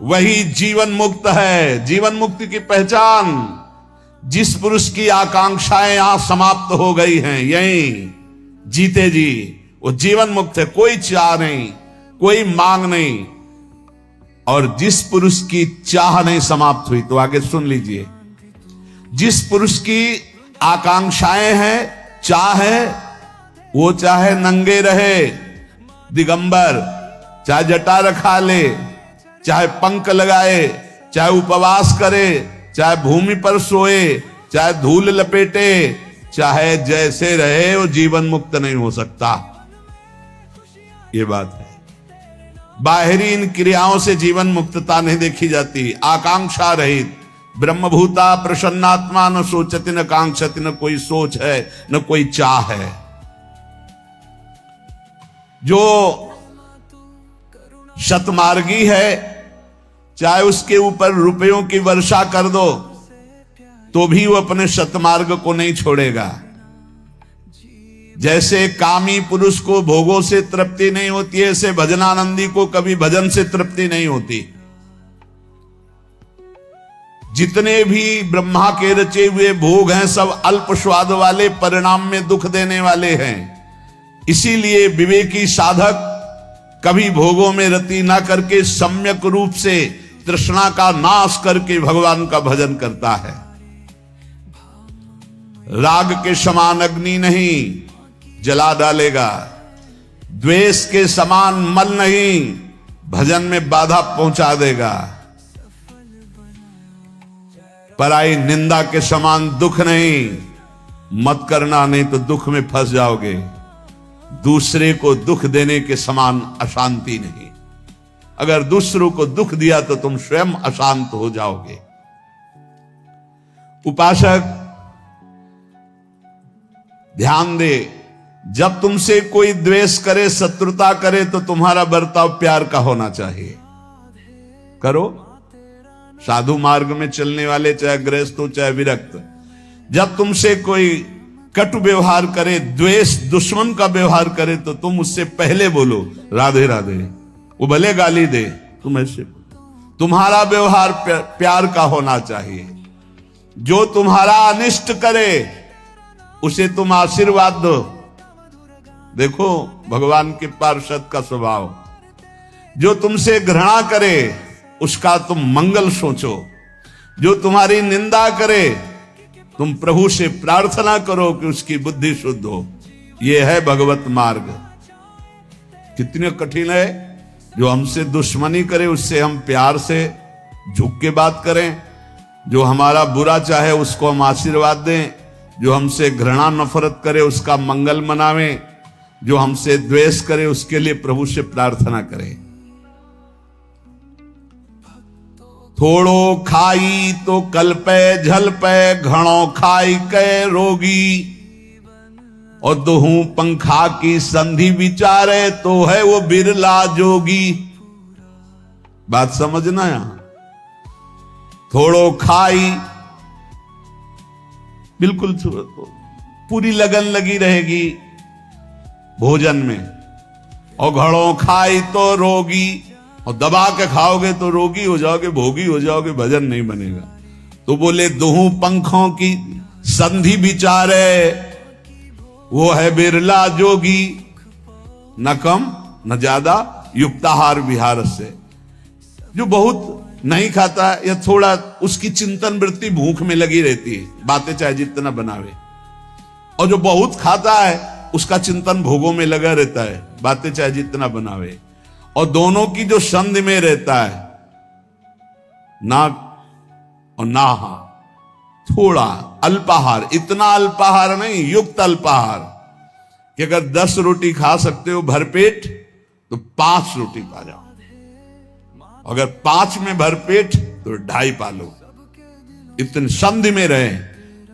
वही जीवन मुक्त है। जीवन मुक्ति की पहचान, जिस पुरुष की आकांक्षाएं यहां समाप्त हो गई हैं, यहीं जीते जी वो जीवन मुक्त है। कोई चाह नहीं, कोई मांग नहीं। और जिस पुरुष की चाह नहीं समाप्त हुई, तो आगे सुन लीजिए, जिस पुरुष की आकांक्षाएं हैं, चाह है, वो चाहे नंगे रहे दिगंबर, चाहे जटा रखा ले, चाहे पंख लगाए, चाहे उपवास करे, चाहे भूमि पर सोए, चाहे धूल लपेटे, चाहे जैसे रहे, वो जीवन मुक्त नहीं हो सकता। ये बात है। बाहरी इन क्रियाओं से जीवन मुक्तता नहीं देखी जाती। आकांक्षा रहित ब्रह्मभूता प्रसन्नात्मा, न सोचती न कांक्षति, न कोई सोच है न कोई चाह है। जो शतमार्गी है, चाहे उसके ऊपर रुपयों की वर्षा कर दो तो भी वो अपने शतमार्ग को नहीं छोड़ेगा। जैसे कामी पुरुष को भोगों से तृप्ति नहीं होती है, ऐसे भजनानंदी को कभी भजन से तृप्ति नहीं होती। जितने भी ब्रह्मा के रचे हुए भोग हैं, सब अल्प स्वाद वाले, परिणाम में दुख देने वाले हैं। इसीलिए विवेकी साधक कभी भोगों में रति ना करके सम्यक रूप से तृष्णा का नाश करके भगवान का भजन करता है। राग के समान अग्नि नहीं, जला डालेगा। द्वेष के समान मल नहीं, भजन में बाधा पहुंचा देगा। पराई निंदा के समान दुख नहीं, मत करना, नहीं तो दुख में फंस जाओगे। दूसरे को दुख देने के समान अशांति नहीं। अगर दूसरों को दुख दिया तो तुम स्वयं अशांत हो जाओगे। उपासक ध्यान दे, जब तुमसे कोई द्वेष करे, शत्रुता करे, तो तुम्हारा बर्ताव प्यार का होना चाहिए। करो। साधु मार्ग में चलने वाले, चाहे गृहस्थ हो चाहे विरक्त, जब तुमसे कोई कटु व्यवहार करे, द्वेष दुश्मन का व्यवहार करे, तो तुम उससे पहले बोलो राधे राधे। वो भले गाली दे, तुम ऐसे, तुम्हारा व्यवहार प्यार का होना चाहिए। जो तुम्हारा अनिष्ट करे उसे तुम आशीर्वाद दो। देखो भगवान के पार्षद का स्वभाव। जो तुमसे घृणा करे उसका तुम मंगल सोचो। जो तुम्हारी निंदा करे, तुम प्रभु से प्रार्थना करो कि उसकी बुद्धि शुद्ध हो। यह है भगवत मार्ग। कितने कठिन है। जो हमसे दुश्मनी करे उससे हम प्यार से झुक के बात करें। जो हमारा बुरा चाहे उसको हम आशीर्वाद दें। जो हमसे घृणा नफरत करे उसका मंगल मनावें। जो हमसे द्वेष करे उसके लिए प्रभु से प्रार्थना करें। थोड़ो खाई तो कल्पे झलपे, घणो खाई के रोगी। और दोहू पंखा की संधि विचारे, तो है वो बिरला जोगी। बात समझना यहां। थोड़ो खाई, बिल्कुल पूरी लगन लगी रहेगी भोजन में। और घड़ों खाई तो रोगी, और दबा के खाओगे तो रोगी हो जाओगे, भोगी हो जाओगे, भजन नहीं बनेगा। तो बोले दोहू पंखों की संधि विचारे, वो है बिरला जोगी। न कम न ज्यादा, युक्ताहार विहार से। जो बहुत नहीं खाता या थोड़ा, उसकी चिंतन वृत्ति भूख में लगी रहती है, बातें चाहे जितना बनावे। और जो बहुत खाता है उसका चिंतन भोगों में लगा रहता है, बातें चाहे जितना बनावे। और दोनों की जो संधि में रहता है, नाक और नाहा, थोड़ा अल्पाहार, इतना अल्पाहार नहीं, युक्त अल्पाहार। कि अगर 10 रोटी खा सकते हो भरपेट, तो 5 रोटी पा जाओ। अगर 5 में भरपेट तो 2.5 पा लो। इतनी संधि में रहे।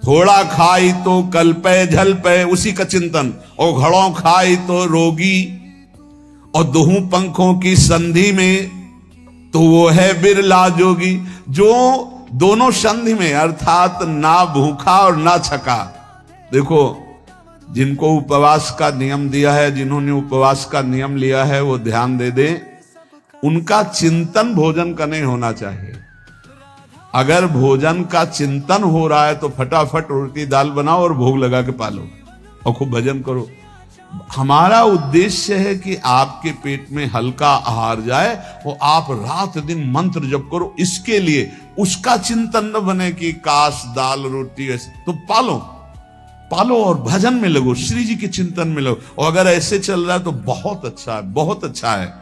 थोड़ा खाई तो कल्पे झलपे, उसी का चिंतन। और घड़ों खाई तो रोगी। और दोहू पंखों की संधि में, तो वो है बिरला जोगी। जो दोनों संधि में, अर्थात ना भूखा और ना छका। देखो जिनको उपवास का नियम दिया है, जिन्होंने उपवास का नियम लिया है, वो ध्यान दे दें उनका चिंतन भोजन का नहीं होना चाहिए। अगर भोजन का चिंतन हो रहा है तो फटाफट रोटी दाल बनाओ और भोग लगा के पालो और खूब भजन करो। हमारा उद्देश्य है कि आपके पेट में हल्का आहार जाए और आप रात दिन मंत्र जप करो। इसके लिए उसका चिंतन न बने कि काश दाल रोटी ऐसे, तो पालो और भजन में लगो, श्री जी के चिंतन में लगो। और अगर ऐसे चल रहा है तो बहुत अच्छा है, बहुत अच्छा है।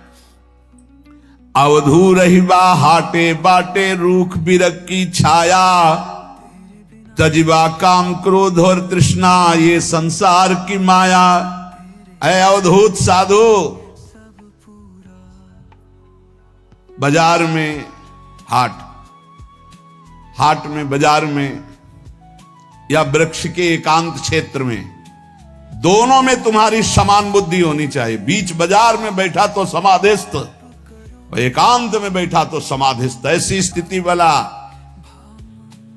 अवधू रहिबा हाटे बाटे रूख बिरक की छाया, तजिबा काम क्रोध और तृष्णा ये संसार की माया। ऐ अवधूत साधु, बाजार में हाट में बाजार में या वृक्ष के एकांत क्षेत्र में, दोनों में तुम्हारी समान बुद्धि होनी चाहिए। बीच बाजार में बैठा तो समाधिस्थ, एकांत में बैठा तो समाधिस्थ। ऐसी स्थिति वाला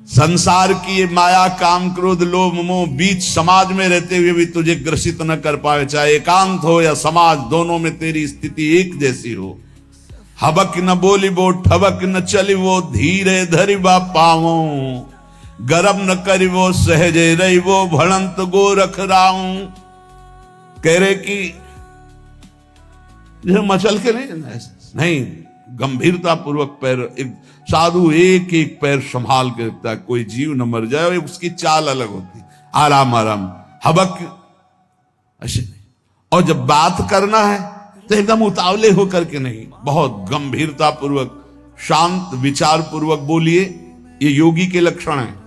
संसार की ये माया काम क्रोध लोभ मोह बीच समाज में रहते हुए भी तुझे ग्रसित न कर पाए। चाहे एकांत हो या समाज, दोनों में तेरी स्थिति एक जैसी हो। हबक न बोली वो ठबक न चली वो, धीरे धरिबा पावो गरम न करी वो, सहजे रही वो भड़ंत गोरख राऊ। कह रहे कि मचल के नहीं, गंभीरता पूर्वक पैर, एक साधु एक एक पैर संभाल के रखता है, कोई जीव न मर जाए। उसकी चाल अलग होती, आराम आराम, हबक ऐसे नहीं। और जब बात करना है तो एकदम उतावले होकर के नहीं, बहुत गंभीरता पूर्वक शांत विचार पूर्वक बोलिए। ये योगी के लक्षण है।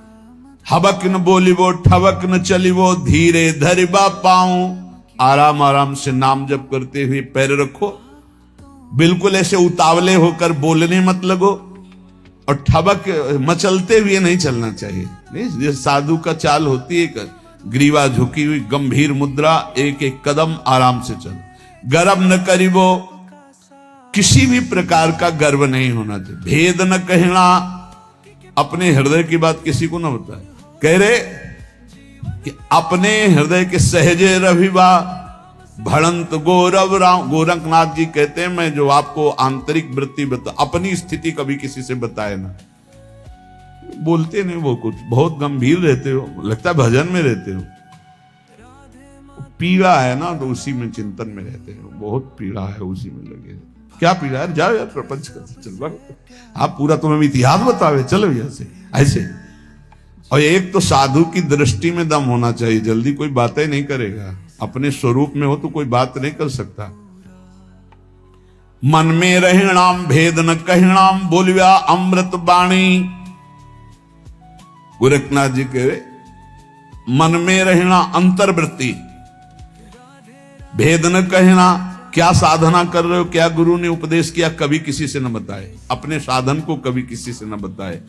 हबक न बोली वो ठबक न चली वो, धीरे धरिबा पाऊं। आराम आराम से नाम जप करते हुए पैर रखो। बिल्कुल ऐसे उतावले होकर बोलने मत लगो और ठबक मचलते हुए नहीं चलना चाहिए। नहीं, ये साधु का चाल होती है, ग्रीवा झुकी हुई गंभीर मुद्रा, एक एक कदम आराम से चल। गर्व न करीबो, किसी भी प्रकार का गर्व नहीं होना चाहिए। भेद न कहना, अपने हृदय की बात किसी को न बताए। कह रहे कि अपने हृदय के सहजे रविवा भड़ंत गौरव राम। गोरखनाथ जी कहते हैं, मैं जो आपको आंतरिक वृत्ति बता, अपनी स्थिति कभी किसी से बताए ना। बोलते नहीं वो, कुछ बहुत गंभीर रहते हो, लगता है भजन में रहते हो। पीड़ा है ना तो उसी में चिंतन में रहते हो, बहुत पीड़ा है उसी में लगे। क्या पीड़ा है, जाओ यार प्रपंच करते चल, आप पूरा तुम्हें इतिहास बतावे, चलो यहाँ से ऐसे। और एक तो साधु की दृष्टि में दम होना चाहिए, जल्दी कोई बातें नहीं करेगा। अपने स्वरूप में हो तो कोई बात नहीं कर सकता। मन में रहनाम भेद न कहनाम, बोलिया अमृत बाणी। गोरखनाथ जी कह रहे, मन में रहना अंतर्वृत्ति, भेद न कहना। क्या साधना कर रहे हो, क्या गुरु ने उपदेश किया, कभी किसी से न बताए। अपने साधन को कभी किसी से न बताए।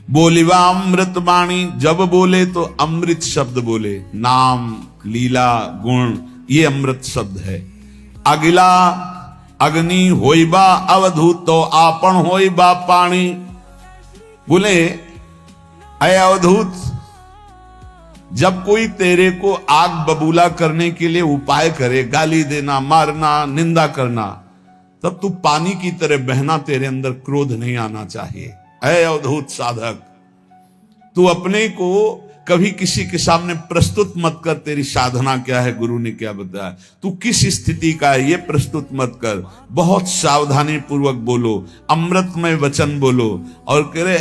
बोलिवा अमृत वाणी, जब बोले तो अमृत शब्द बोले। नाम लीला गुण ये अमृत शब्द है। अगिला अग्नि होइबा अवधूत तो आपन होइबा पानी। बोले अय अवधूत, जब कोई तेरे को आग बबूला करने के लिए उपाय करे, गाली देना, मारना, निंदा करना, तब तू पानी की तरह बहना, तेरे अंदर क्रोध नहीं आना चाहिए। ऐ अवधूत साधक, तू अपने को कभी किसी के सामने प्रस्तुत मत कर, तेरी साधना क्या है, गुरु ने क्या बताया, तू किस स्थिति का है, ये प्रस्तुत मत कर। बहुत सावधानी पूर्वक बोलो, अमृतमय वचन बोलो। और कह रहे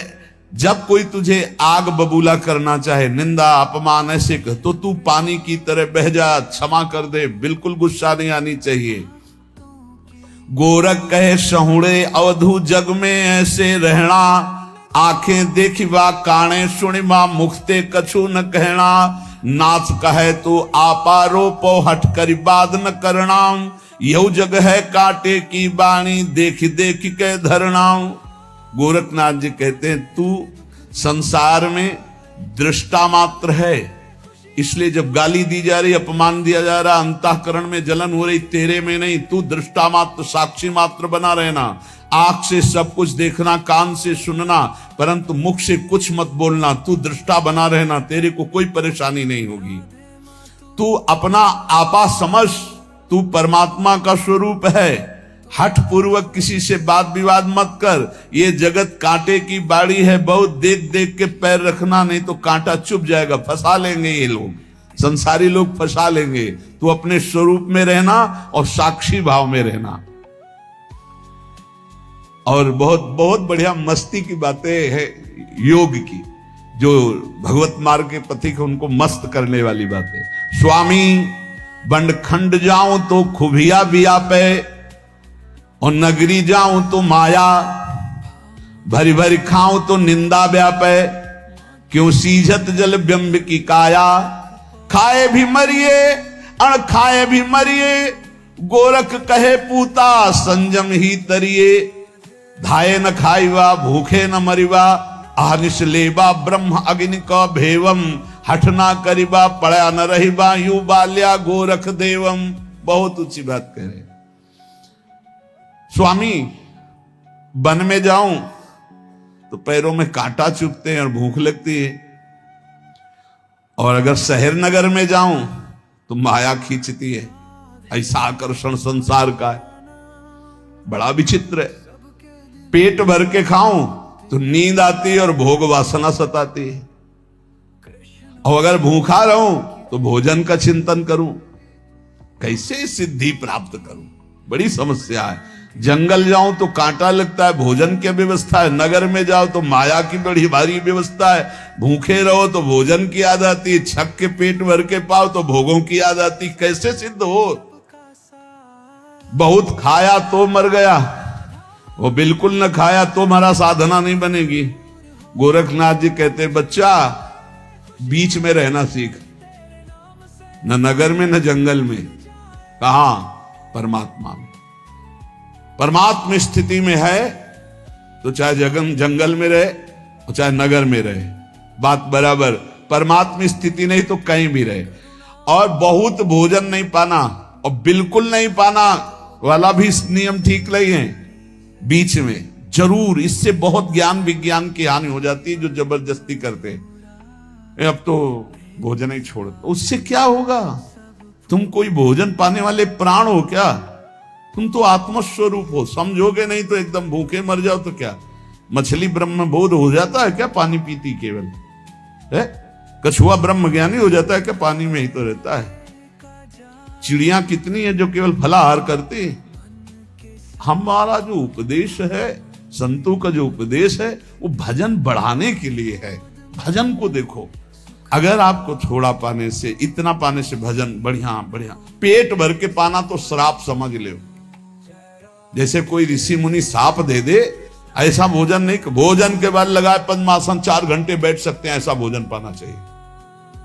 जब कोई तुझे आग बबूला करना चाहे, निंदा अपमान ऐसे कर, तो तू पानी की तरह बह जा, क्षमा कर दे, बिल्कुल गुस्सा नहीं आनी चाहिए। गोरख कहे सहुड़े अवधू जग में ऐसे रहना, आंखें देखिबा काने सुनिबा मुखते कछु न कहना। नाथ कहे तो आपा रोपो हट करी बात न करना। यह जग है काटे की बाणी, देख देख के धरना। गोरखनाथ जी कहते हैं तू संसार में दृष्टा मात्र है, इसलिए जब गाली दी जा रही, अपमान दिया जा रहा, अंतःकरण में जलन हो रही, तेरे में नहीं। तू दृष्टा मात्र, साक्षी मात्र बना रहना। आंख से सब कुछ देखना, कान से सुनना, परंतु मुख से कुछ मत बोलना। तू दृष्टा बना रहना, तेरे को कोई परेशानी नहीं होगी। तू अपना आपा समझ, तू परमात्मा का स्वरूप है, हठ पूर्वक किसी से बात विवाद मत कर। ये जगत कांटे की बाड़ी है, बहुत देख देख के पैर रखना, नहीं तो कांटा चुभ जाएगा, फंसा लेंगे ये लोग, संसारी लोग फंसा लेंगे। तू अपने स्वरूप में रहना और साक्षी भाव में रहना। और बहुत बहुत बढ़िया मस्ती की बातें है योग की, जो भगवत मार्ग के पथिक उनको मस्त करने वाली बातें। स्वामी बंडखंड जाऊं तो खुबिया व्यापे, और नगरी जाऊं तो माया, भरी भरी खाऊं तो निंदा व्यापे, क्यों सीझत जल बिंब की काया। खाए भी मरिए अण खाए भी मरिए, गोरख कहे पूता संजम ही तरिए। धाये न खाईवा भूखे न मरिवा, आहनिश लेबा ब्रह्म अग्नि का भेवम। हठ ना करिबा पड़ा न रहिबा, यू बाल्या गोरख देवम। बहुत ऊंची बात कह रहे। स्वामी वन में जाऊं तो पैरों में कांटा चुभते हैं और भूख लगती है, और अगर शहर नगर में जाऊं तो माया खींचती है। ऐसा आकर्षण संसार का है, बड़ा विचित्र है। पेट भर के खाऊं तो नींद आती है और भोग वासना सताती है, और अगर भूखा रहूं तो भोजन का चिंतन करूं, कैसे सिद्धि प्राप्त करूं, बड़ी समस्या है। जंगल जाऊं तो कांटा लगता है, भोजन की व्यवस्था है। नगर में जाओ तो माया की बड़ी भारी व्यवस्था है। भूखे रहो तो भोजन की याद आती है, छक के पेट भर के पाओ तो भोगों की याद आती। कैसे सिद्ध हो? बहुत खाया तो मर गया, वो बिल्कुल न खाया तो हमारा साधना नहीं बनेगी। गोरखनाथ जी कहते बच्चा बीच में रहना सीख, न नगर में न जंगल में। कहां? परमात्मा में। परमात्मा स्थिति में है तो चाहे जंगल में रहे और चाहे नगर में रहे, बात बराबर। परमात्मा स्थिति नहीं तो कहीं भी रहे। और बहुत भोजन नहीं पाना और बिल्कुल नहीं पाना वाला भी नियम ठीक नहीं है, बीच में जरूर। इससे बहुत ज्ञान विज्ञान की हानि हो जाती है, जो जबरदस्ती करते हैं अब तो भोजन ही छोड़। उससे क्या होगा? तुम कोई भोजन पाने वाले प्राण हो क्या? तुम तो आत्मस्वरूप हो। समझोगे नहीं तो एकदम भूखे मर जाओ तो क्या? मछली ब्रह्म बोध हो जाता है क्या पानी पीती केवल है? कछुआ ब्रह्म ज्ञानी हो जाता है क्या? पानी में ही तो रहता है। चिड़िया कितनी है जो केवल फलाहार करती है। हमारा जो उपदेश है, संतों का जो उपदेश है, वो भजन बढ़ाने के लिए है। भजन को देखो, अगर आपको थोड़ा पाने से, इतना पाने से भजन बढ़िया बढ़िया, पेट भर के पाना तो श्राप समझ लो। जैसे कोई ऋषि मुनि साप दे दे, ऐसा भोजन नहीं। भोजन के बाद लगाए पद्मासन 4 घंटे बैठ सकते हैं, ऐसा भोजन पाना चाहिए।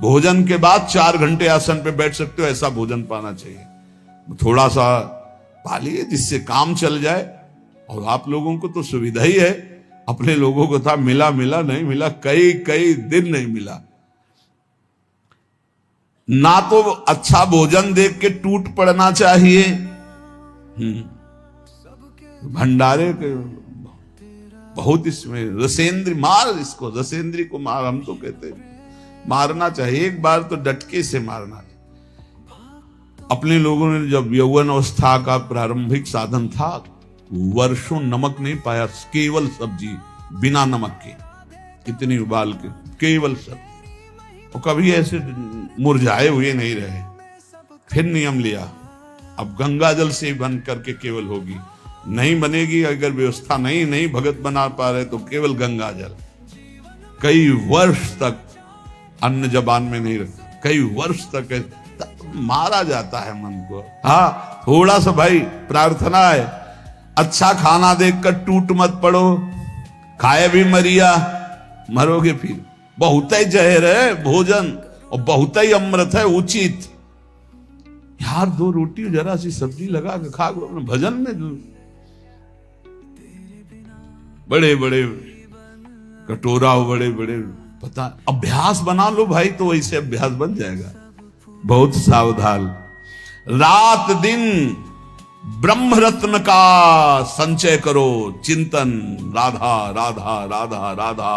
भोजन के बाद 4 घंटे आसन पे बैठ सकते हो, ऐसा भोजन पाना चाहिए। थोड़ा सा पा लिए जिससे काम चल जाए। और आप लोगों को तो सुविधा ही है, अपने लोगों को था मिला मिला नहीं मिला, कई कई दिन नहीं मिला। ना तो अच्छा भोजन देख के टूट पड़ना चाहिए। भंडारे के बहुत इसमें रसेंद्री मार, इसको रसेंद्री को मार हम तो कहते हैं। मारना चाहिए, एक बार तो डटके से मारना चाहिए। अपने लोगों ने जब यौवन अवस्था का प्रारंभिक साधन था, वर्षों नमक नहीं पाया, केवल सब्जी बिना नमक के, इतनी उबाल के केवल सब्जी, और कभी ऐसे मुरझाए हुए नहीं रहे। फिर नियम लिया, अब गंगा जल से ही बन करके केवल होगी। नहीं बनेगी, अगर व्यवस्था नहीं भगत बना पा रहे तो केवल गंगा जल। कई वर्ष तक अन्न जबान में नहीं रखता, कई वर्ष तक मारा जाता है मन को। हाँ, थोड़ा सा भाई प्रार्थना है, अच्छा खाना देखकर टूट मत पड़ो। खाए भी मरिया, मरोगे फिर। बहुत ही जहर है भोजन और बहुत ही अमृत है उचित। यार 2 रोटी जरा सी सब्जी लगा के खा लो। भजन में बड़े बड़े कटोरा, बड़े बड़े पता, अभ्यास बना लो भाई, तो वैसे अभ्यास बन जाएगा। बहुत सावधान। रात दिन ब्रह्म रत्न का संचय करो, चिंतन राधा राधा राधा राधा।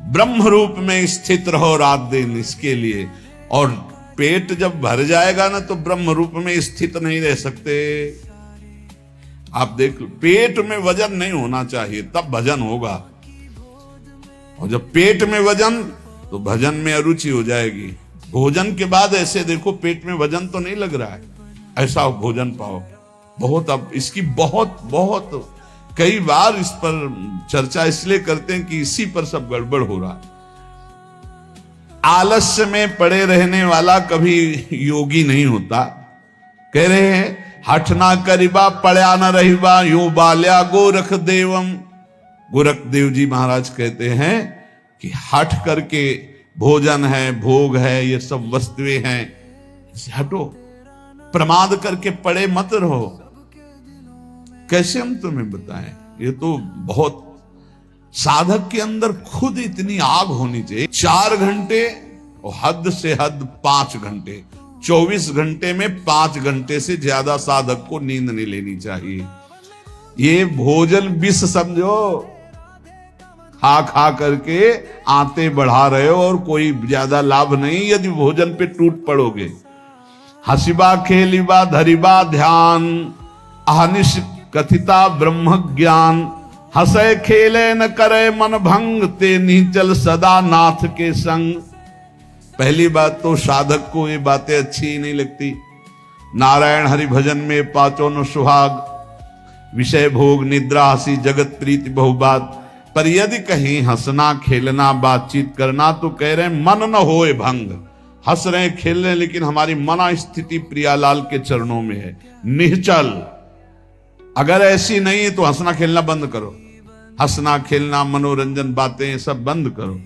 ब्रह्म रूप में स्थित रहो रात दिन, इसके लिए। और पेट जब भर जाएगा ना तो ब्रह्म रूप में स्थित नहीं रह सकते। आप देख लो, पेट में वजन नहीं होना चाहिए तब भजन होगा, और जब पेट में वजन तो भजन में अरुचि हो जाएगी। भोजन के बाद ऐसे देखो पेट में वजन तो नहीं लग रहा है, ऐसा भोजन पाओ। बहुत, अब इसकी बहुत बहुत कई बार इस पर चर्चा इसलिए करते हैं कि इसी पर सब गड़बड़ हो रहा है। आलस्य में पड़े रहने वाला कभी योगी नहीं होता। कह रहे हैं हठ ना करिबा पड़ा न रहिबा यो बाल्या गोरख देवम। गोरख देव जी महाराज कहते हैं कि हठ करके भोजन है, भोग है, ये सब वस्तुएं हैं, इसे हटो, प्रमाद करके पड़े मत रहो। कैसे हम तुम्हें बताएं, ये तो बहुत साधक के अंदर खुद इतनी आग होनी चाहिए। 4 घंटे और हद से हद 5 घंटे, 24 घंटे में 5 घंटे से ज्यादा साधक को नींद नहीं लेनी चाहिए। ये भोजन विष समझो, खा खा करके आते बढ़ा रहे हो और कोई ज्यादा लाभ नहीं यदि भोजन पे टूट पड़ोगे। हसिबा खेलिबा धरिबा ध्यान अहनिश कथिता ब्रह्म ज्ञान। हंसे खेले न करे मन भंग ते नीचल सदा नाथ के संग। पहली बात तो साधक को ये बातें अच्छी ही नहीं लगती। नारायण हरि भजन में पाचो न सुहाग, विषय भोग निद्रा हसी जगत प्रीति बहुबात। पर यदि कहीं हंसना खेलना बातचीत करना तो कह रहे मन न होए भंग। हंस रहे खेल रहे लेकिन हमारी मना स्थिति प्रियालाल के चरणों में है, निश्चल। अगर ऐसी नहीं है तो हंसना खेलना बंद करो, हंसना खेलना मनोरंजन बातें सब बंद करो।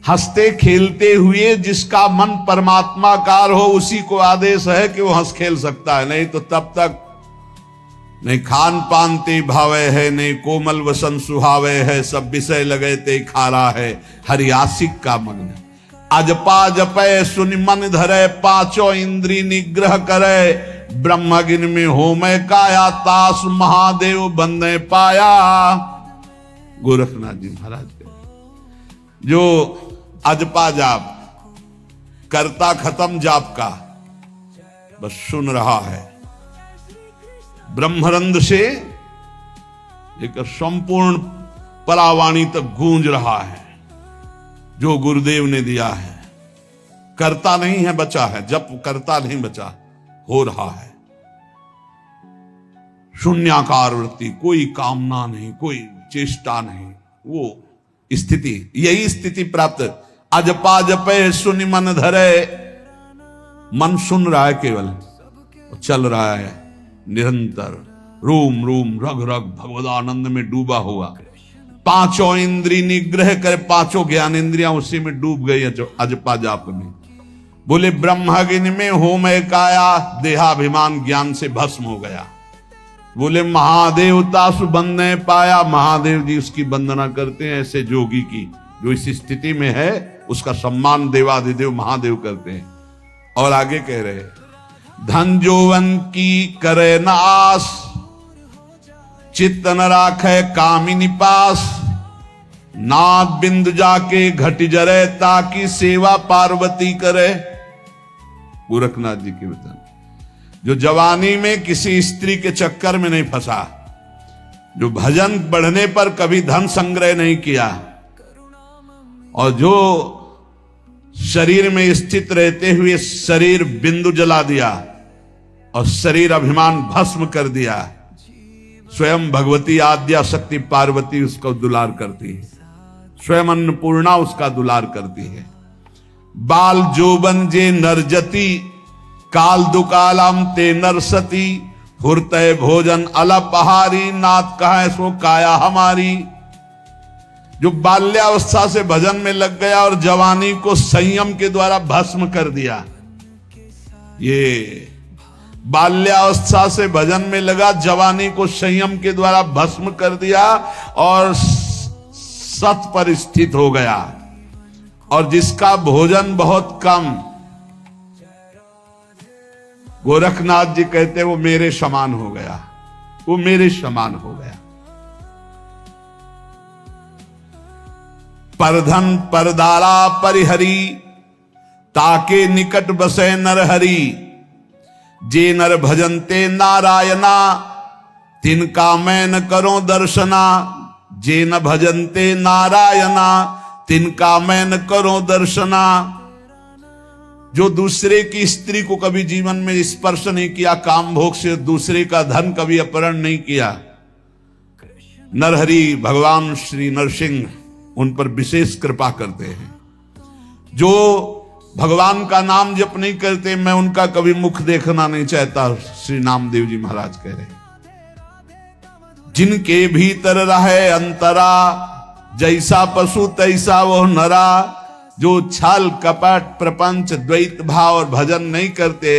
हंसते खेलते हुए जिसका मन परमात्माकार हो उसी को आदेश है कि वो हंस खेल सकता है, नहीं तो तब तक नहीं खान पान ते भावे है, नहीं कोमल वसन सुहावे है, सब विषय लगे ते खारा है, हरियासिक का मग्न। अजपा जपे सुनि मन धरे, पांचों इंद्री निग्रह करे। ब्रह्मगिन में होमय काया, तास महादेव बंदे पाया। गोरखनाथ जी महाराज के जो अजपा जाप, करता खत्म जाप का, बस सुन रहा है, ब्रह्मरंध से लेकर संपूर्ण परावाणी तक गूंज रहा है जो गुरुदेव ने दिया है। करता नहीं है बचा है, जप करता नहीं बचा, हो रहा है। शून्याकार वृत्ति, कोई कामना नहीं, कोई चेष्टा नहीं, वो स्थिति, यही स्थिति प्राप्त। अजपा जपे सुनि मन धरे, मन सुन रहा है केवल, चल रहा है निरंतर, रूम रूम रग रग भगवदानंद में डूबा हुआ। पांचों इंद्री निग्रह कर, पांचों ज्ञान इंद्रियां उसी में डूब गई अजपा जाप में। बोले ब्रह्मगिन में होमय काया, देहाभिमान ज्ञान से भस्म हो गया। बोले महादेवता सुबंदे पाया, महादेव जी उसकी वंदना करते हैं ऐसे जोगी की जो इस स्थिति में है, उसका सम्मान देवाधिदेव महादेव करते हैं। और आगे कह रहे धन जोवन की करे न आस, चित्त न राखे कामिनी पास। नाथ बिंद जाके घट जरे, ताकि सेवा पार्वती करे। गोरखनाथ जी के वचन। जो जवानी में किसी स्त्री के चक्कर में नहीं फंसा, जो भजन बढ़ने पर कभी धन संग्रह नहीं किया, और जो शरीर में स्थित रहते हुए शरीर बिंदु जला दिया और शरीर अभिमान भस्म कर दिया, स्वयं भगवती आद्या शक्ति पार्वती उसको दुलार करती है, स्वयं अन्नपूर्णा उसका दुलार करती है। बाल जोबन जे नरजती, काल दुकालम ते नरसती। हुरतय भोजन अलपहारी, नाथ कहा सो काया हमारी। जो बाल्यावस्था से भजन में लग गया और जवानी को संयम के द्वारा भस्म कर दिया, ये बाल्यावस्था से भजन में लगा, जवानी को संयम के द्वारा भस्म कर दिया और सत पर स्थित हो गया। और जिसका भोजन बहुत कम, गोरखनाथ जी कहते वो मेरे समान हो गया, वो मेरे समान हो गया। परधन परदारा परिहरी, ताके निकट बसे नरहरि। जे नर भजनते नारायणा, तिनका मैं न करो दर्शना, जे न भजनते नारायणा। तिनका मैं न करो दर्शना, जो दूसरे की स्त्री को कभी जीवन में स्पर्श नहीं किया, काम भोग से दूसरे का धन कभी अपहरण नहीं किया। नरहरि भगवान श्री नरसिंह उन पर विशेष कृपा करते हैं। जो भगवान का नाम जप नहीं करते, मैं उनका कभी मुख देखना नहीं चाहता, श्री नामदेव जी महाराज कह रहे हैं। जिनके भीतर रहे अंतरा, जैसा पशु तैसा वो नरा। जो छल कपट प्रपंच द्वैत भाव और भजन नहीं करते,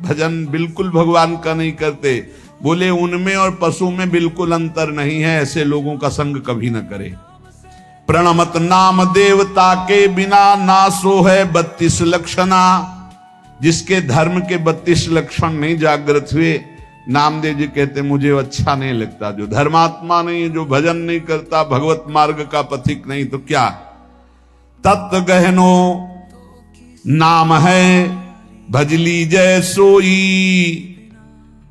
भजन बिल्कुल भगवान का नहीं करते, बोले उनमें और पशु में बिल्कुल अंतर नहीं है, ऐसे लोगों का संग कभी न करे। प्रणमत नाम देवता के बिना, ना सो है 32 लक्षणा। जिसके धर्म के 32 लक्षण नहीं जागृत हुए, नामदेव जी कहते मुझे अच्छा नहीं लगता। जो धर्मात्मा नहीं, जो भजन नहीं करता, भगवत मार्ग का पथिक नहीं, तो क्या तत्व गहनो नाम है भजली जय सोई।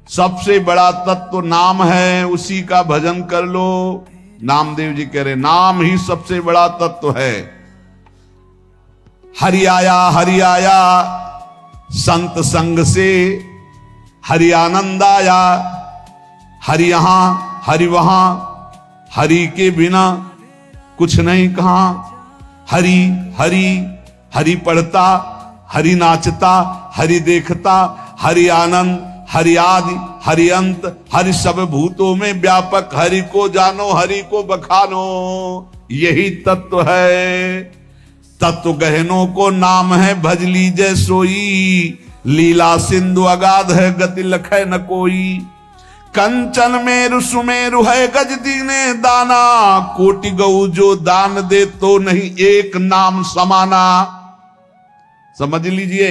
सबसे बड़ा तत्व नाम है, उसी का भजन कर लो। नामदेव जी कह रहे नाम ही सबसे बड़ा तत्व है। हरि आया संत संग से, हरि आनंद आया। हरि यहां हरि वहां, हरि के बिना कुछ नहीं कहा। हरि हरि हरि पढ़ता, हरि नाचता, हरि देखता, हरि आनंद, हरि आदि, हरि अंत, हरि सब भूतों में व्यापक। हरि को जानो, हरि को बखानो, यही तत्व है। तत्व गहनों को नाम है भज लीजय सोई। लीला सिंधु अगाध है, गति लखै न कोई। कंचन मेरु सुमेरु है गज दीने दाना। कोटि गऊ जो दान दे तो नहीं एक नाम समाना। समझ लीजिए,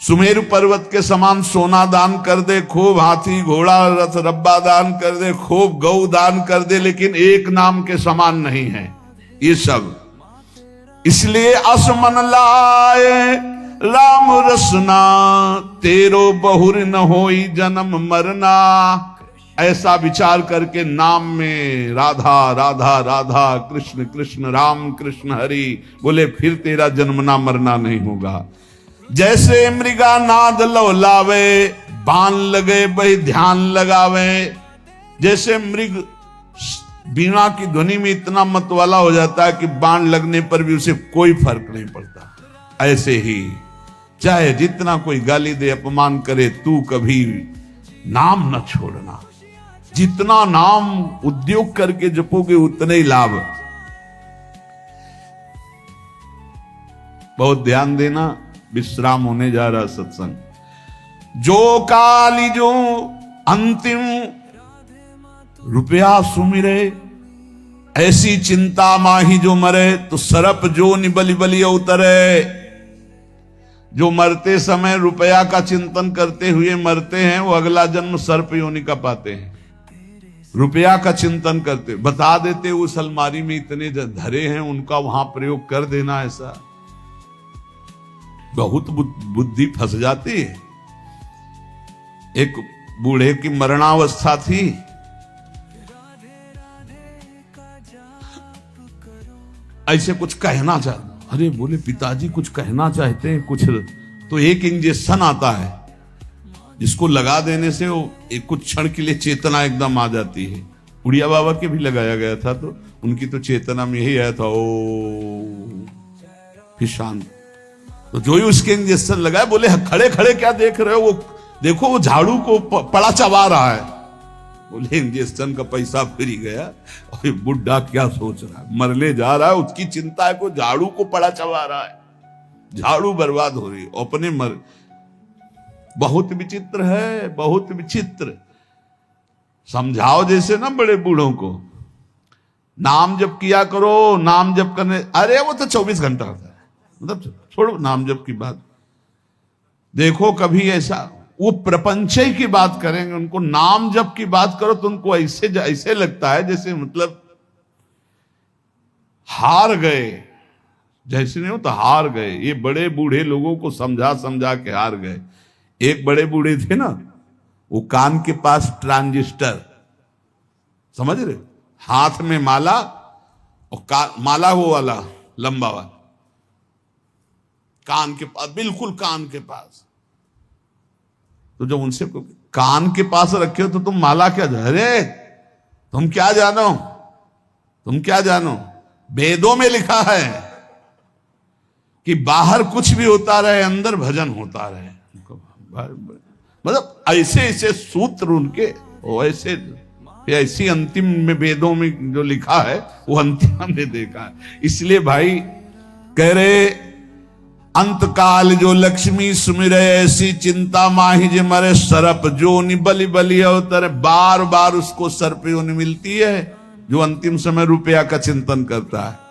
सुमेरु पर्वत के समान सोना दान कर दे, खूब हाथी घोड़ा रथ रब्बा दान कर दे, खूब गऊ दान कर दे, लेकिन एक नाम के समान नहीं है ये सब। इसलिए असमन लाए राम रसना, तेरो बहुर न होई जन्म मरना। ऐसा विचार करके नाम में राधा राधा राधा, कृष्ण कृष्ण राम कृष्ण हरि बोले, फिर तेरा जन्मना मरना नहीं होगा। जैसे मृगा नाद लौलावे, बाण लगे बही ध्यान लगावे। जैसे मृग बीणा की ध्वनि में इतना मतवाला हो जाता है कि बाण लगने पर भी उसे कोई फर्क नहीं पड़ता, ऐसे ही चाहे जितना कोई गाली दे, अपमान करे, तू कभी नाम न छोड़ना। जितना नाम उद्योग करके जपोगे उतने ही लाभ। बहुत ध्यान देना, विश्राम होने जा रहा सत्संग। जो काली जो अंतिम रुपया सुमिरे, ऐसी चिंता माही जो मरे, तो सरप जो निबली बली उतरे। जो मरते समय रुपया का चिंतन करते हुए मरते हैं, वो अगला जन्म सर्प योनि का पाते हैं। रुपया का चिंतन करते, बता देते उस अलमारी में इतने धरे हैं, उनका वहां प्रयोग कर देना। ऐसा बहुत बुद्धि फंस जाती है। एक बूढ़े की मरणावस्था थी, ऐसे कुछ कहना चाहता, अरे बोले पिताजी कुछ कहना चाहते हैं कुछ, तो एक इंजेक्शन आता है जिसको लगा देने से वो एक कुछ क्षण के लिए चेतना एकदम आ जाती है। उड़िया बाबा के भी लगाया गया था, तो उनकी तो चेतना में यही आया था, ओ फिर शांत। तो जो ही उसके इंजेक्शन लगाए, बोले खड़े खड़े क्या देख रहे हो, वो देखो वो झाड़ू को पड़ा चबा रहा है। बोले इंजेक्शन का पैसा फ्री गया, और बुढ़ा क्या सोच रहा है, मरने जा रहा है, उसकी चिंता है को झाड़ू को पड़ा चबा रहा है, झाड़ू बर्बाद हो रही, अपने मर। बहुत विचित्र है, बहुत विचित्र। समझाओ जैसे ना बड़े बूढ़ों को, नाम जप किया करो, नाम जप करने, अरे वो तो 24 घंटा होता है, मतलब छोड़ो नाम जप की बात। देखो कभी ऐसा वो प्रपंचय की बात करेंगे, उनको नाम जप की बात करो तो उनको ऐसे लगता है जैसे मतलब हार गए, जैसे नहीं हो तो हार गए। ये बड़े बूढ़े लोगों को समझा समझा के हार गए। एक बड़े बूढ़े थे ना, वो कान के पास ट्रांजिस्टर, समझ रहे, हाथ में माला और माला वो वाला लंबा वाला, कान के पास, बिल्कुल कान के पास। तो जब उनसे कान के पास रखे हो तो तुम माला क्या, अरे तुम क्या जानो, तुम क्या जानो, वेदों में लिखा है कि बाहर कुछ भी होता रहे अंदर भजन होता रहे। मतलब ऐसे ऐसे सूत्र उनके, ऐसी अंतिम में वेदों में जो लिखा है वो अंतिम हमने देखा है। इसलिए भाई कह रहे अंत काल जो लक्ष्मी सुमिरे ऐसी चिंता माही जे मरे सरप जोनि बलि बलि अवतर। बार बार उसको सर्प योनि मिलती है जो अंतिम समय रुपया का चिंतन करता है।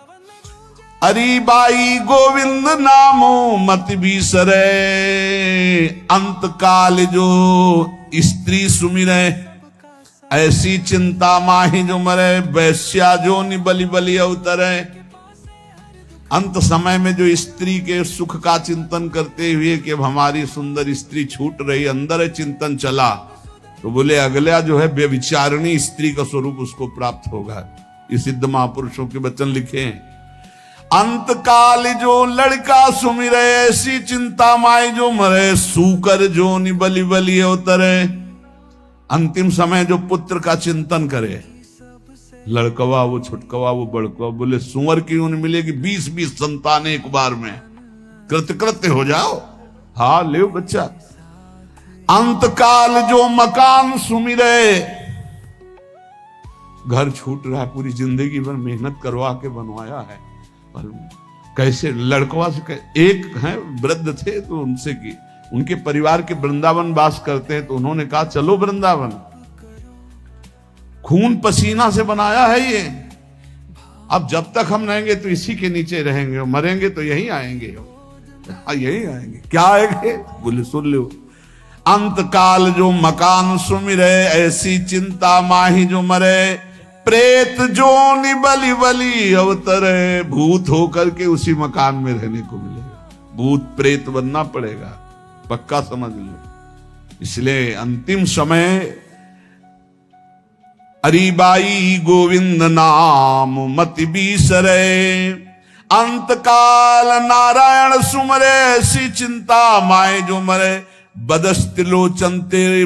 अरी बाई गोविंद नामो मत बिसरे अंत काल जो स्त्री सुमिरे ऐसी चिंता माही जो मरे वैश्या जोनि बलि बलि अवतरे। अंत समय में जो स्त्री के सुख का चिंतन करते हुए कि अब हमारी सुंदर स्त्री छूट रही, अंदर चिंतन चला तो बोले अगला जो है व्यभिचारिणी स्त्री का स्वरूप उसको प्राप्त होगा। ये सिद्ध महापुरुषों के वचन लिखे हैं। अंत काल जो लड़का सुमिरे ऐसी चिंता माई जो मरे सूकर जोनि बलि बलि अवतरे। अंतिम समय जो पुत्र का चिंतन करे, लड़कवा वो छुटकवा वो बड़कवा, बोले सुअर की उन मिलेगी 20-20 संतान एक बार में, कृतकृत्य हो जाओ, हाँ ले बच्चा। अंत काल जो मकान सुमिरे, घर छूट रहा है, पूरी जिंदगी भर मेहनत करवा के बनवाया है, पर कैसे लड़कवा से एक है वृद्ध थे तो उनसे की, उनके परिवार के वृंदावन वास करते हैं तो उन्होंने कहा चलो वृंदावन, खून पसीना से बनाया है ये, अब जब तक हम रहेंगे तो इसी के नीचे रहेंगे, मरेंगे तो यहीं आएंगे, यहीं आएंगे। क्या आएंगे बोले सुन लो। अंत काल जो मकान सुमिरे ऐसी चिंता माही जो मरे प्रेत जोनि बलि बलि अवतरे। भूत होकर के उसी मकान में रहने को मिलेगा, भूत प्रेत बनना पड़ेगा, पक्का समझ लो। इसलिए अंतिम समय अरीबाई गोविंद नाम मति बिसरे। अंत काल नारायण सुमरे ऐसी चिंता माए जो मरे बदस्तिलोचन तेरे